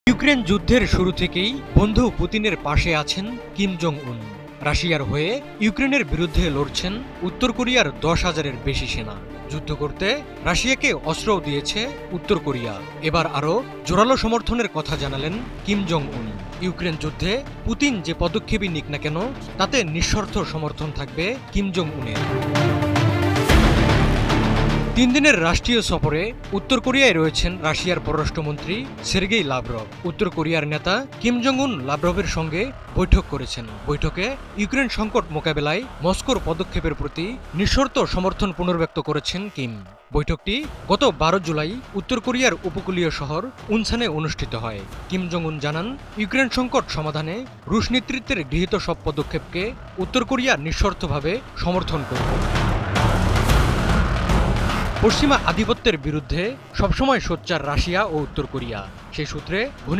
Ukraine যুদ্ধের শুরু থেকেই বন্ধু পুতিনের পাশে আছেন কিম জং উন। রাশিয়ার হয়ে ইউক্রেনের বিরুদ্ধে লড়ছেন উত্তর কোরিয়ার 10,000-এর বেশি সেনা। যুদ্ধ করতে রাশিয়াকে অস্ত্রও দিয়েছে উত্তর কোরিয়া। এবার আরও জোরালো সমর্থনের কথা জানালেন কিম জং উন। ইউক্রেন যুদ্ধে পুতিন যে পদক্ষেপই নিক না কেন তাতে নিঃশর্ত সমর্থন থাকবে কিম জং উনের। 3 দিনের রাষ্ট্রীয় সফরে উত্তর কোরিয়ায় রয়েছেন রাশিয়ার পররাষ্ট্রমন্ত্রী সের্গেই লাভরভ। উত্তর কোরিয়ার নেতা কিম জং উন লাভরভের সঙ্গে বৈঠক করেছেন। বৈঠকে ইউক্রেন সংকট মোকাবেলায় মস্কোর পদক্ষেপের প্রতি নিঃশর্ত সমর্থন পুনর্ব্যক্ত করেছেন কিম। বৈঠকটি গত 12 জুলাই উত্তর কোরিয়ার উপকূলীয় শহর উনসানে অনুষ্ঠিত হয়। কিম জং উন জানান, ইউক্রেন সংকট সমাধানে রুশ নেতৃত্বের গৃহীত সব পদক্ষেপকে উত্তর কোরিয়া নিঃশর্তভাবে সমর্থন করবে। পশ্চিমা আধিপত্যের বিরুদ্ধে সবসময় সোচ্চার রাশিয়া ও উত্তর কোরিয়া। সেই সূত্রে ঘনিষ্ঠ